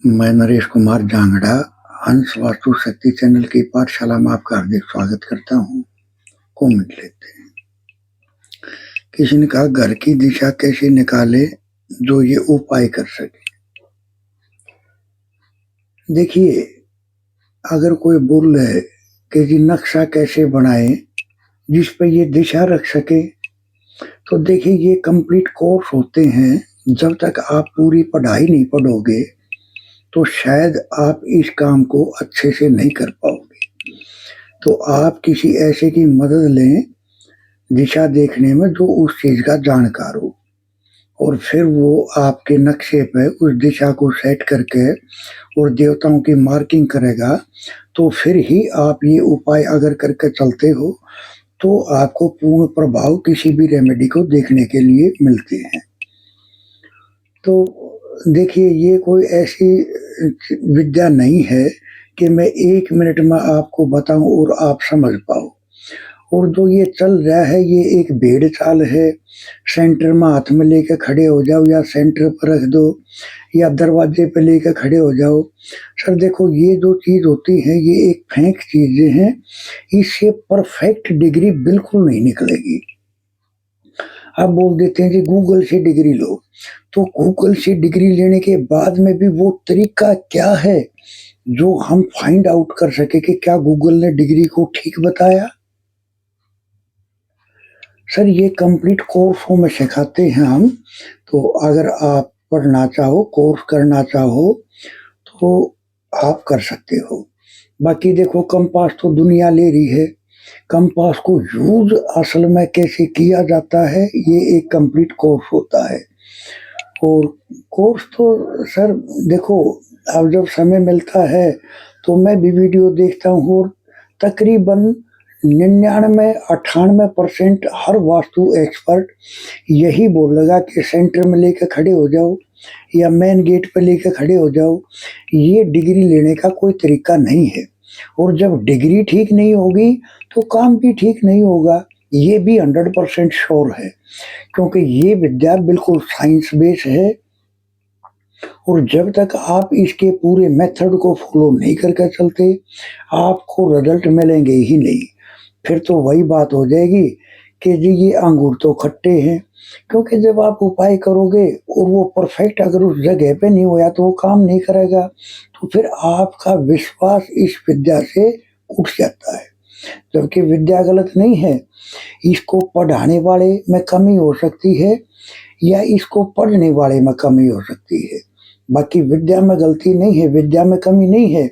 मैं नरेश कुमार जांगड़ा हंस वास्तु शक्ति चैनल की पाठशाला में आपका हार्दिक स्वागत करता हूँ। कमेंट लेते हैं। किसी ने कहा घर की दिशा कैसे निकाले जो ये उपाय कर सके। देखिए, अगर कोई बोल रहे कि जी नक्शा कैसे बनाए जिस पे ये दिशा रख सके, तो देखिए ये कंप्लीट कोर्स होते हैं। जब तक आप पूरी पढ़ाई नहीं पढ़ोगे तो शायद आप इस काम को अच्छे से नहीं कर पाओगे। तो आप किसी ऐसे की मदद लें दिशा देखने में जो उस चीज का जानकार हो, और फिर वो आपके नक्शे पे उस दिशा को सेट करके और देवताओं की मार्किंग करेगा। तो फिर ही आप ये उपाय अगर करके चलते हो तो आपको पूर्ण प्रभाव किसी भी रेमेडी को देखने के लिए मिलते हैं। तो देखिए, ये कोई ऐसी विद्या नहीं है कि मैं 1 मिनट में आपको बताऊं और आप समझ पाओ। और जो ये चल रहा है ये एक भेड़ चाल है। सेंटर में हाथ में लेके खड़े हो जाओ या सेंटर पर रख दो या दरवाजे पे लेके खड़े हो जाओ। सर देखो, ये जो चीज होती है ये एक फेक चीजें हैं। इससे परफेक्ट डिग्री बिल्कुल नहीं निकलेगी। आप बोल देते हैं जी गूगल से डिग्री लो, तो गूगल से डिग्री लेने के बाद में भी वो तरीका क्या है जो हम फाइंड आउट कर सके कि क्या गूगल ने डिग्री को ठीक बताया। सर ये कंप्लीट कोर्सों में सिखाते हैं हम। तो अगर आप पढ़ना चाहो, कोर्स करना चाहो तो आप कर सकते हो। बाकी देखो, कंपास तो दुनिया ले रही है। कंपास को यूज असल में कैसे किया जाता है ये एक कंप्लीट कोर्स होता है। और कोर्स तो सर देखो, अब जब समय मिलता है तो मैं भी वीडियो देखता हूँ और तकरीबन 99-98% हर वास्तु एक्सपर्ट यही बोलेगा कि सेंटर में लेकर खड़े हो जाओ या मेन गेट पर लेकर खड़े हो जाओ। ये डिग्री लेने का कोई तरीका नहीं है। और जब डिग्री ठीक नहीं होगी तो काम भी ठीक नहीं होगा, ये भी 100% श्योर है। क्योंकि ये विद्या बिल्कुल साइंस बेस है और जब तक आप इसके पूरे मेथड को फॉलो नहीं करके चलते आपको रिजल्ट मिलेंगे ही नहीं। फिर तो वही बात हो जाएगी कि जी ये अंगूर तो खट्टे हैं। क्योंकि जब आप उपाय करोगे और वो परफेक्ट अगर उस जगह पे नहीं होया तो वो काम नहीं करेगा, तो फिर आपका विश्वास इस विद्या से उठ जाता है। जबकि विद्या गलत नहीं है, इसको पढ़ाने वाले में कमी हो सकती है या इसको पढ़ने वाले में कमी हो सकती है। बाकी विद्या में गलती नहीं है, विद्या में कमी नहीं है।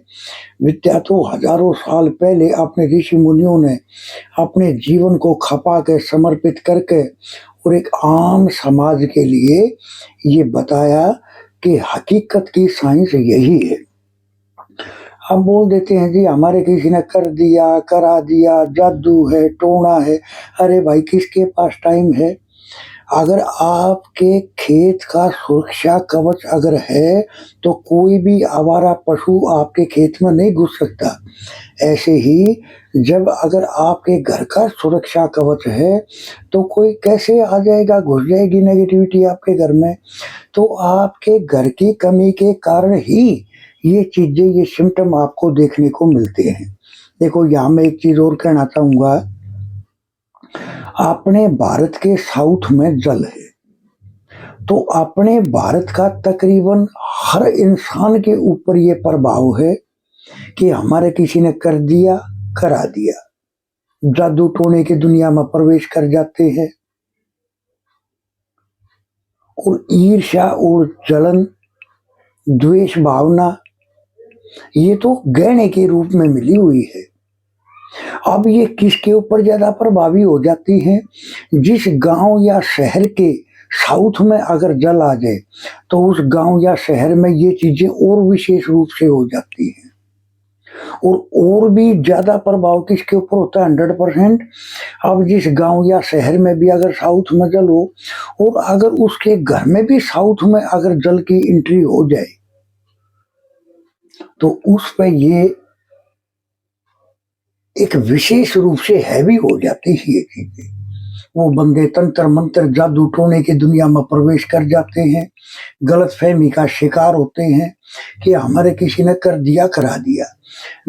विद्या तो हजारों साल पहले अपने ऋषि मुनियों ने अपने जीवन को खपा के समर्पित करके और एक आम समाज के लिए ये बताया कि हकीकत की साइंस यही है। हम बोल देते हैं जी हमारे किसी ने कर दिया, करा दिया, जादू है, टोना है। अरे भाई, किसके पास टाइम है। अगर आपके खेत का सुरक्षा कवच अगर है तो कोई भी आवारा पशु आपके खेत में नहीं घुस सकता। ऐसे ही जब अगर आपके घर का सुरक्षा कवच है तो कोई कैसे आ जाएगा, घुस जाएगी नेगेटिविटी आपके घर में। तो आपके घर की कमी के कारण ही ये चीजें, ये सिम्टम आपको देखने को मिलते हैं। देखो, यहाँ मैं एक चीज और कहना चाहूंगा। अपने भारत के साउथ में जल है, तो अपने भारत का तकरीबन हर इंसान के ऊपर ये प्रभाव है कि हमारे किसी ने कर दिया, करा दिया। जादू टोने की दुनिया में प्रवेश कर जाते हैं और ईर्ष्या और जलन, द्वेष भावना ये तो गहने के रूप में मिली हुई है। अब ये किसके ऊपर ज्यादा प्रभावी हो जाती है। जिस गांव या शहर के साउथ में अगर जल आ जाए तो उस गांव या शहर में ये चीजें और विशेष रूप से हो जाती हैं। और भी ज्यादा प्रभाव किसके ऊपर होता है, 100%। अब जिस गांव या शहर में भी अगर साउथ में जल हो और अगर उसके घर में भी साउथ में अगर जल की एंट्री हो जाए तो उस पर ये एक विशेष रूप से हैवी हो जाती है ये चीजें। वो बंदे तंत्र मंत्र जादू टोने की दुनिया में प्रवेश कर जाते हैं, गलतफहमी का शिकार होते हैं कि हमारे किसी ने कर दिया करा दिया,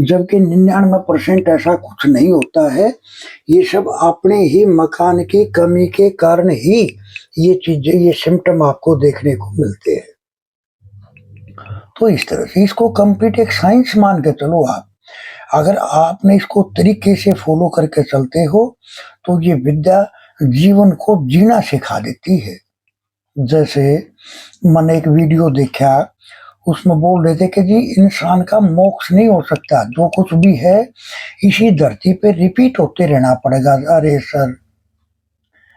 जबकि 99% ऐसा कुछ नहीं होता है। ये सब अपने ही मकान की कमी के कारण ही ये चीजें, ये सिम्टम आपको देखने को मिलते हैं। तो इस तरह से इसको कंप्लीट एक साइंस मान के चलो आप। अगर आपने इसको तरीके से फॉलो करके चलते हो तो ये विद्या जीवन को जीना सिखा देती है। जैसे मैंने एक वीडियो देखा, उसमें बोल रहे थे कि जी इंसान का मोक्ष नहीं हो सकता, जो कुछ भी है इसी धरती पे रिपीट होते रहना पड़ेगा। अरे सर,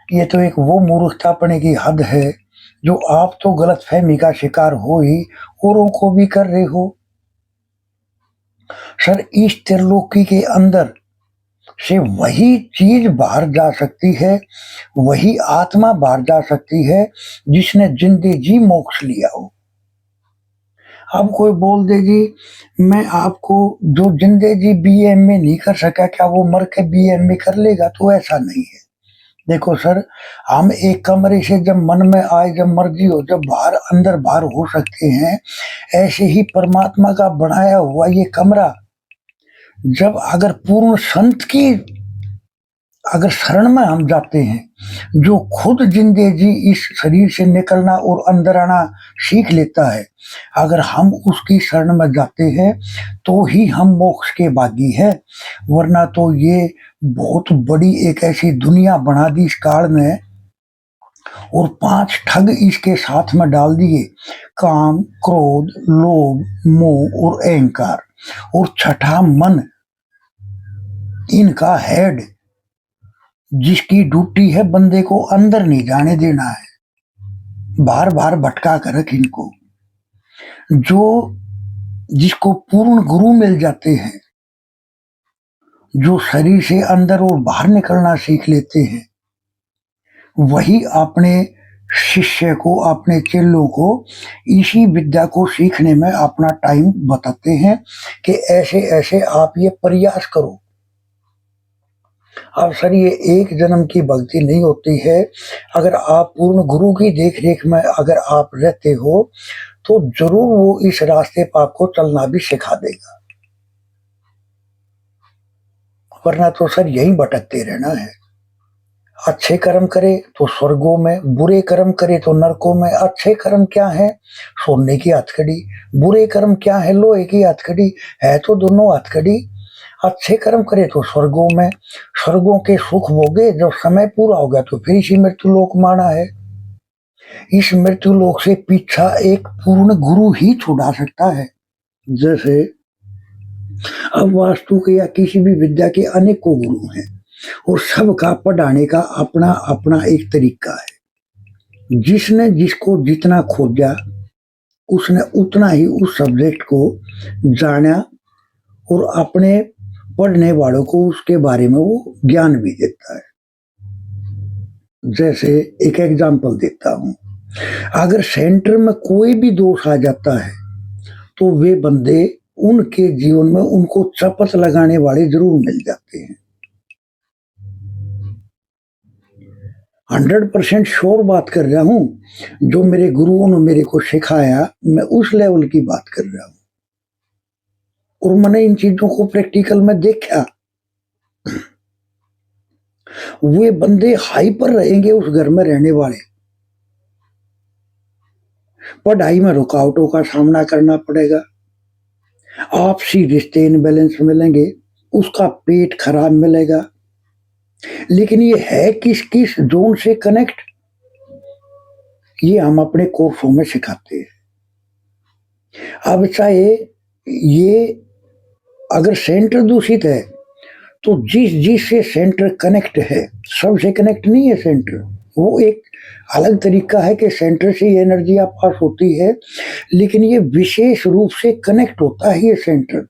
ये तो एक वो मूर्खतापने की हद है जो आप तो गलतफहमी का शिकार हो ही, औरों को भी कर रहे हो। सर, इस त्रिलोकी के अंदर से वही चीज बाहर जा सकती है, वही आत्मा बाहर जा सकती है जिसने जिंदे जी मोक्ष लिया हो। अब कोई बोल दे जी मैं आपको, जो जिंदे जी बीएमए नहीं कर सका क्या वो मर के बीएमए कर लेगा? तो ऐसा नहीं है। देखो सर, हम एक कमरे से जब मन में आए, जब मर्जी हो, जब बाहर अंदर बाहर हो सकते हैं, ऐसे ही परमात्मा का बनाया हुआ ये कमरा जब अगर पूर्ण संत की अगर शरण में हम जाते हैं, जो खुद जिंदे जी इस शरीर से निकलना और अंदर आना सीख लेता है, अगर हम उसकी शरण में जाते हैं तो ही हम मोक्ष के बागी हैं। वरना तो ये बहुत बड़ी एक ऐसी दुनिया बना दी इस काल में, और 5 ठग इसके साथ में डाल दिए, काम, क्रोध, लोभ, मोह और अहंकार, और छठा मन, इनका हेड, जिसकी ड्यूटी है बंदे को अंदर नहीं जाने देना है, बार बार भटका कर रख इनको। जो जिसको पूर्ण गुरु मिल जाते हैं, जो शरीर से अंदर और बाहर निकलना सीख लेते हैं, वही अपने शिष्य को, अपने चेलों को इसी विद्या को सीखने में अपना टाइम बताते हैं कि ऐसे ऐसे आप ये प्रयास करो। अब सर, ये एक जन्म की भक्ति नहीं होती है। अगर आप पूर्ण गुरु की देख रेख में अगर आप रहते हो तो जरूर वो इस रास्ते पर आपको चलना भी सिखा देगा, वरना तो सर यहीं भटकते रहना है। अच्छे कर्म करे तो स्वर्गों में, बुरे कर्म करे तो नरकों में। अच्छे कर्म क्या है? सोने की हथकड़ी। बुरे कर्म क्या है? लोहे की हथकड़ी। है तो दोनों हथकड़ी। अच्छे कर्म करे तो स्वर्गों में, स्वर्गों के सुख भोगे। जब समय पूरा हो गया तो फिर इसी मृत्यु लोक माना है। इस मृत्यु लोक से पीछा एक पूर्ण गुरु ही छुड़ा सकता है। जैसे अब वास्तु के या किसी भी विद्या के अनेकों गुरु हैं, और सबका पढ़ाने का अपना अपना एक तरीका है। जिसने जिसको जितना खोजा, उसने उतना ही उस सब्जेक्ट को जाना, और अपने पढ़ने वालों को उसके बारे में वो ज्ञान भी देता है। जैसे एक एग्जांपल देता हूं, अगर सेंटर में कोई भी दोष आ जाता है तो वे बंदे उनके जीवन में उनको चपत लगाने वाले जरूर मिल जाते हैं। 100% श्योर बात कर रहा हूं। जो मेरे गुरुओं ने मेरे को सिखाया, मैं उस लेवल की बात कर रहा हूं, और मैंने इन चीजों को प्रैक्टिकल में देखा। वे बंदे हाइपर रहेंगे उस घर में रहने वाले, पढ़ाई में रुकावटों का सामना करना पड़ेगा, आपसी रिश्ते इनबैलेंस मिलेंगे, उसका पेट खराब मिलेगा। लेकिन ये है किस किस जोन से कनेक्ट, ये हम अपने कोर्सों में सिखाते हैं। अब चाहे ये अगर सेंटर दूषित है तो जिस से सेंटर कनेक्ट है, सबसे कनेक्ट नहीं है सेंटर। वो एक अलग तरीका है कि सेंटर से ये एनर्जियां पास होती है, लेकिन ये विशेष रूप से कनेक्ट होता है ये सेंटर।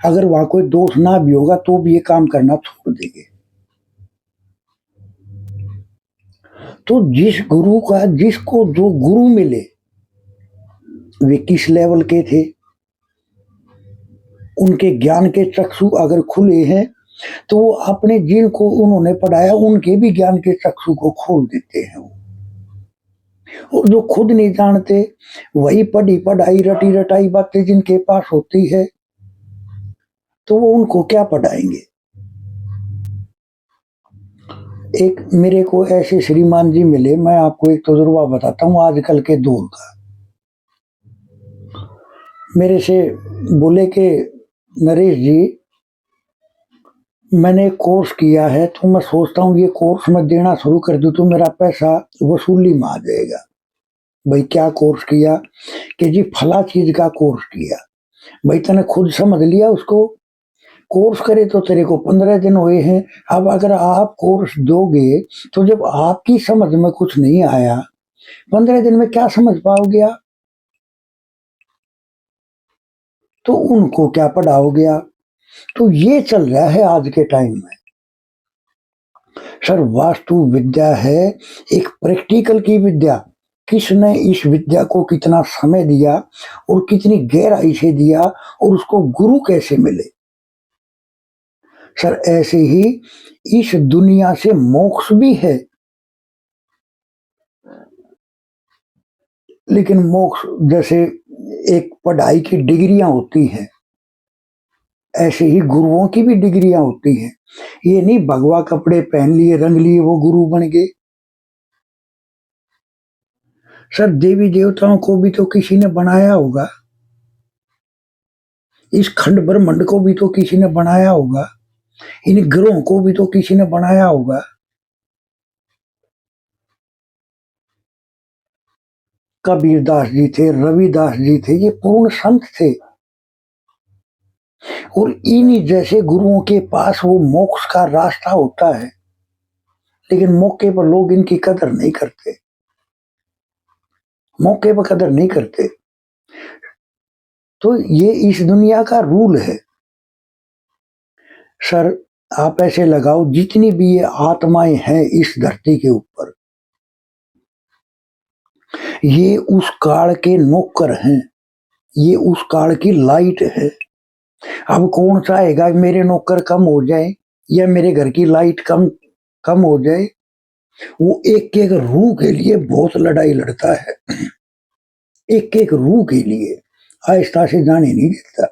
अगर वहां कोई दोष ना भी होगा तो भी ये काम करना छोड़ देंगे। तो जिस गुरु का, जिसको जो गुरु मिले, वे किस लेवल के थे, उनके ज्ञान के चक्षु अगर खुले हैं तो वो अपने जिनको उन्होंने पढ़ाया उनके भी ज्ञान के चक्षु को खोल देते हैं वो। और जो खुद नहीं जानते वही पढ़ी पढ़ाई रटी रटाई बातें जिनके पास होती है तो वो उनको क्या पढ़ाएंगे। एक मेरे को ऐसे श्रीमान जी मिले, मैं आपको एक तजुर्बा बताता हूँ आजकल के दौर का। मेरे से बोले कि नरेश जी, मैंने कोर्स किया है तो मैं सोचता हूँ ये कोर्स मैं देना शुरू कर दूँ तो मेरा पैसा वसूली में आ जाएगा। भाई क्या कोर्स किया? कि जी फला चीज का कोर्स किया। भाई तने खुद समझ लिया उसको? कोर्स करे तो तेरे को 15 दिन हुए हैं। अब अगर आप कोर्स दोगे तो जब आपकी समझ में कुछ नहीं आया 15 दिन में क्या समझ पाओगे आप? तो उनको क्या पढ़ाओगे आप? तो ये चल रहा है आज के टाइम में। सर वास्तु विद्या है एक प्रैक्टिकल की विद्या। किसने इस विद्या को कितना समय दिया और कितनी गहराई से दिया और उसको गुरु कैसे मिले। सर ऐसे ही इस दुनिया से मोक्ष भी है, लेकिन मोक्ष जैसे एक पढ़ाई की डिग्रियां होती हैं ऐसे ही गुरुओं की भी डिग्रियां होती हैं। ये नहीं भगवा कपड़े पहन लिए रंग लिए वो गुरु बन गए। सर देवी देवताओं को भी तो किसी ने बनाया होगा, इस खंड ब्रह्मांड को भी तो किसी ने बनाया होगा, इन ग्रहों को भी तो किसी ने बनाया होगा। कबीरदास जी थे, रविदास जी थे, ये पूर्ण संत थे और इन्हीं जैसे गुरुओं के पास वो मोक्ष का रास्ता होता है, लेकिन मौके पर लोग इनकी कदर नहीं करते, मौके पर कदर नहीं करते। तो ये इस दुनिया का रूल है। सर आप ऐसे लगाओ जितनी भी ये आत्माएं हैं इस धरती के ऊपर ये उस काल के नौकर हैं, ये उस काल की लाइट है। अब कौन चाहेगा मेरे नौकर कम हो जाए या मेरे घर की लाइट कम कम हो जाए? वो एक एक रूह के लिए बहुत लड़ाई लड़ता है, एक एक रूह के लिए आहिस्ता से जाने नहीं देता।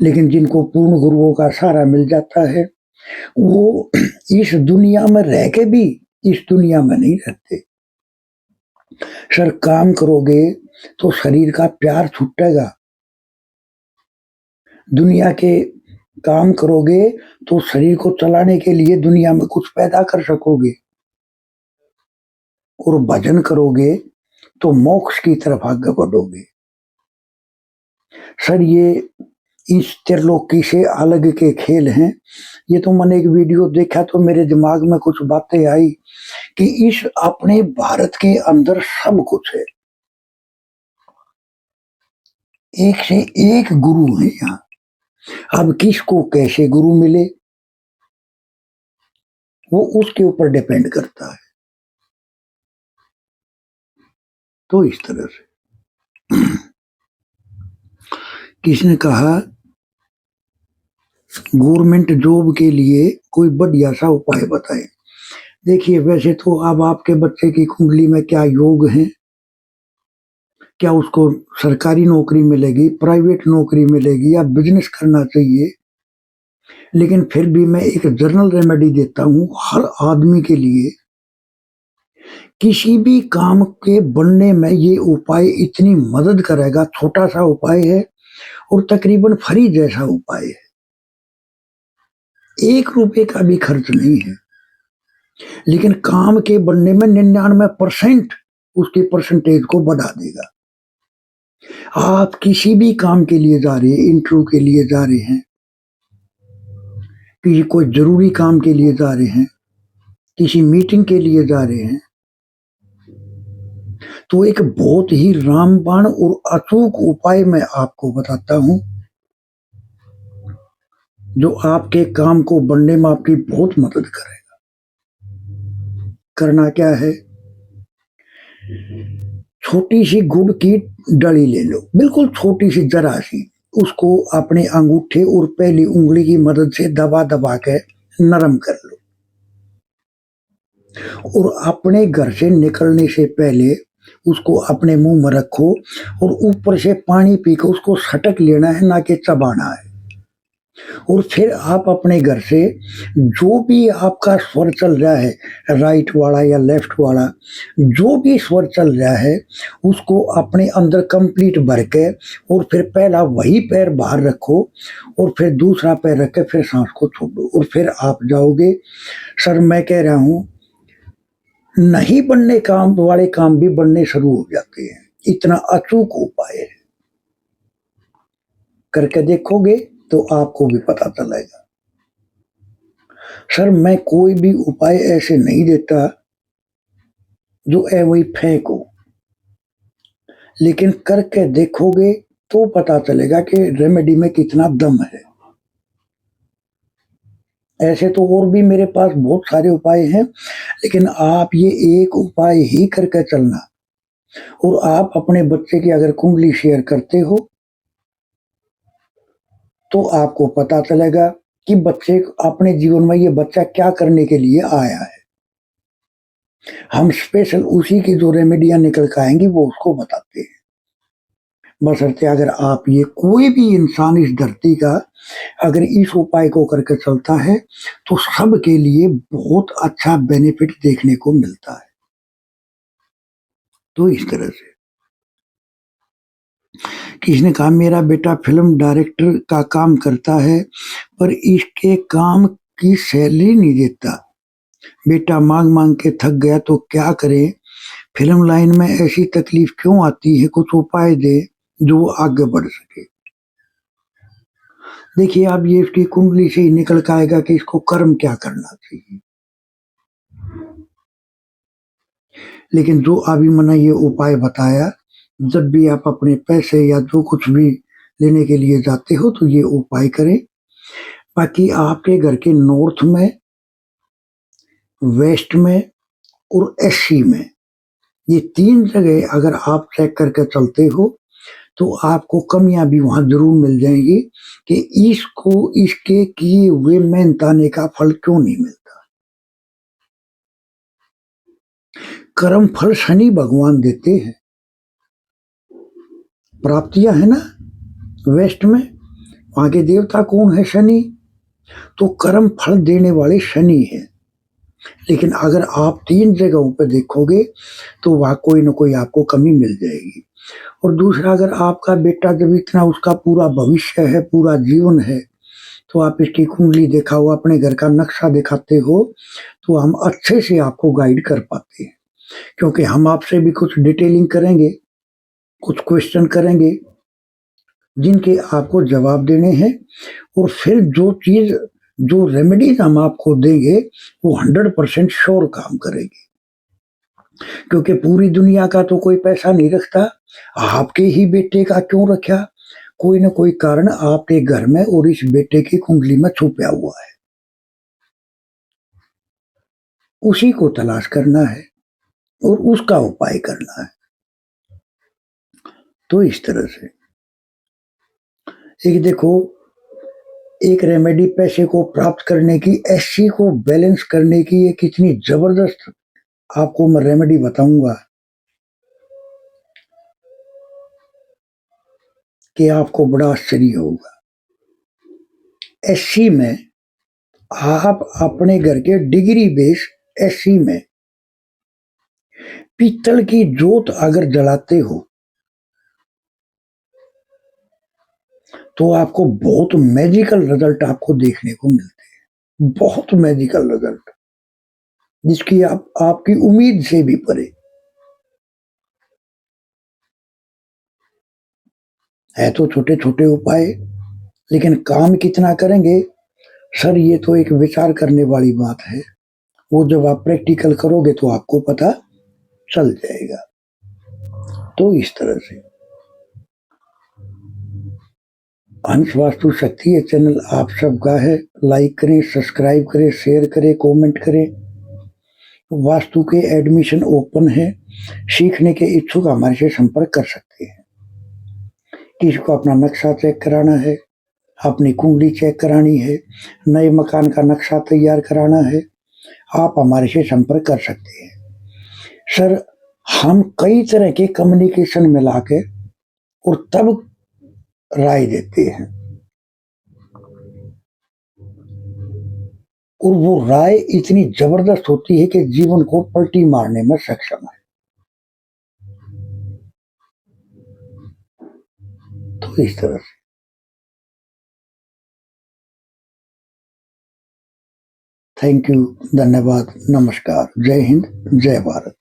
लेकिन जिनको पूर्ण गुरुओं का सहारा मिल जाता है वो इस दुनिया में रह के भी इस दुनिया में नहीं रहते। सर काम करोगे तो शरीर का प्यार छूटेगा, दुनिया के काम करोगे तो शरीर को चलाने के लिए दुनिया में कुछ पैदा कर सकोगे और भजन करोगे तो मोक्ष की तरफ आगे बढ़ोगे। सर ये इस त्रिलोकी से अलग के खेल हैं। ये तो मैंने एक वीडियो देखा तो मेरे दिमाग में कुछ बातें आई कि इस अपने भारत के अंदर सब कुछ है, एक से एक गुरु है यहाँ। अब किसको कैसे गुरु मिले वो उसके ऊपर डिपेंड करता है। तो इस तरह से किसने कहा गवर्नमेंट जॉब के लिए कोई बढ़िया सा उपाय बताए। देखिए वैसे तो अब आपके बच्चे की कुंडली में क्या योग है, क्या उसको सरकारी नौकरी मिलेगी, प्राइवेट नौकरी मिलेगी या बिजनेस करना चाहिए, लेकिन फिर भी मैं एक जनरल रेमेडी देता हूं हर आदमी के लिए। किसी भी काम के बनने में ये उपाय इतनी मदद करेगा, छोटा सा उपाय है और तकरीबन फ्री जैसा उपाय है, 1 रुपए का भी खर्च नहीं है, लेकिन काम के बनने में 99% उसकी परसेंटेज को बढ़ा देगा। आप किसी भी काम के लिए जा रहे हैं, इंटरव्यू के लिए जा रहे हैं, किसी कोई जरूरी काम के लिए जा रहे हैं, किसी मीटिंग के लिए जा रहे हैं, तो एक बहुत ही रामबाण और अचूक उपाय मैं आपको बताता हूं जो आपके काम को बनने में आपकी बहुत मदद करेगा। करना क्या है, छोटी सी गुड़ की डली ले लो, बिल्कुल छोटी सी जरा सी, उसको अपने अंगूठे और पहली उंगली की मदद से दबा दबा के नरम कर लो और अपने घर से निकलने से पहले उसको अपने मुंह में रखो और ऊपर से पानी पीकर उसको सटक लेना है, ना कि चबाना है। और फिर आप अपने घर से जो भी आपका स्वर चल रहा है, राइट वाला या लेफ्ट वाला, जो भी स्वर चल रहा है उसको अपने अंदर कंप्लीट भर के और फिर पहला वही पैर बाहर रखो और फिर दूसरा पैर रख के फिर सांस को छोड़ दो और फिर आप जाओगे। सर मैं कह रहा हूं नहीं बनने काम वाले काम भी बनने शुरू हो जाते हैं, इतना अचूक उपाय है। करके देखोगे तो आपको भी पता चलेगा। सर मैं कोई भी उपाय ऐसे नहीं देता जो वही फेंक हो, लेकिन करके देखोगे तो पता चलेगा कि रेमेडी में कितना दम है। ऐसे तो और भी मेरे पास बहुत सारे उपाय हैं, लेकिन आप ये एक उपाय ही करके चलना। और आप अपने बच्चे की अगर कुंडली शेयर करते हो तो आपको पता चलेगा कि बच्चे अपने जीवन में ये बच्चा क्या करने के लिए आया है। हम स्पेशल उसी की जो रेमेडियां निकल के आएंगी वो उसको बताते हैं। बशर्ते अगर आप ये कोई भी इंसान इस धरती का अगर इस उपाय को करके चलता है तो सबके लिए बहुत अच्छा बेनिफिट देखने को मिलता है। तो इस तरह से किसी ने कहा मेरा बेटा फिल्म डायरेक्टर का काम करता है पर इसके काम की सैलरी नहीं देता। बेटा मांग मांग के थक गया तो क्या करे, फिल्म लाइन में ऐसी तकलीफ क्यों आती है, कुछ उपाय दे जो वो आगे बढ़ सके। देखिए अब ये इसकी कुंडली से ही निकल के आएगा कि इसको कर्म क्या करना चाहिए। लेकिन जो अभी मैंने ये उपाय बताया, जब भी आप अपने पैसे या जो कुछ भी लेने के लिए जाते हो तो ये उपाय करें। बाकी आपके घर के नॉर्थ में, वेस्ट में और एससी में, ये 3 जगह अगर आप चेक करके चलते हो तो आपको कमियां भी वहां जरूर मिल जाएंगी कि इसको इसके किए हुए मेहनताने का फल क्यों नहीं मिलता। कर्म फल शनि भगवान देते हैं। प्राप्तियां है ना वेस्ट में, वहां के देवता कौन है, शनि। तो कर्म फल देने वाले शनि है। लेकिन अगर आप 3 जगहों पर देखोगे तो वहां कोई ना कोई आपको कमी मिल जाएगी। और दूसरा, अगर आपका बेटा जब इतना उसका पूरा भविष्य है, पूरा जीवन है, तो आप इसकी कुंडली देखा हो, अपने घर का नक्शा दिखाते हो तो हम अच्छे से आपको गाइड कर पाते हैं। क्योंकि हम आपसे भी कुछ डिटेलिंग करेंगे, कुछ क्वेश्चन करेंगे जिनके आपको जवाब देने हैं और फिर जो रेमेडीज हम आपको देंगे वो 100% श्योर काम करेगी। क्योंकि पूरी दुनिया का तो कोई पैसा नहीं रखता, आपके ही बेटे का क्यों रखा, कोई ना कोई कारण आपके घर में और इस बेटे की कुंडली में छुपा हुआ है, उसी को तलाश करना है और उसका उपाय करना है। तो इस तरह से एक देखो, एक रेमेडी पैसे को प्राप्त करने की, एससी को बैलेंस करने की, ये कितनी जबरदस्त आपको मैं रेमेडी बताऊंगा कि आपको बड़ा आश्चर्य होगा। एससी में आप अपने घर के डिग्री बेस एससी में पीतल की जोत अगर जलाते हो तो आपको बहुत मैजिकल रिजल्ट आपको देखने को मिलते हैं, बहुत मैजिकल रिजल्ट जिसकी आपकी उम्मीद से भी परे है। तो छोटे छोटे उपाय, लेकिन काम कितना करेंगे सर, ये तो एक विचार करने वाली बात है। वो जब आप प्रैक्टिकल करोगे तो आपको पता चल जाएगा। तो इस तरह से अंश वास्तु शक्ति ये चैनल आप सबका है। लाइक करें, सब्सक्राइब करें, शेयर करें, कमेंट करें। वास्तु के एडमिशन ओपन है, सीखने के इच्छुक हमारे से संपर्क कर सकते हैं। किसी को अपना नक्शा चेक कराना है, अपनी कुंडली चेक करानी है, नए मकान का नक्शा तैयार कराना है, आप हमारे से संपर्क कर सकते हैं। सर, हम कई तरह के कम्युनिकेशन मिला के और तब राय देते हैं, और वो राय इतनी जबरदस्त होती है कि जीवन को पलटी मारने में सक्षम है। तो इस तरह से थैंक यू, धन्यवाद, नमस्कार, जय हिंद, जय भारत।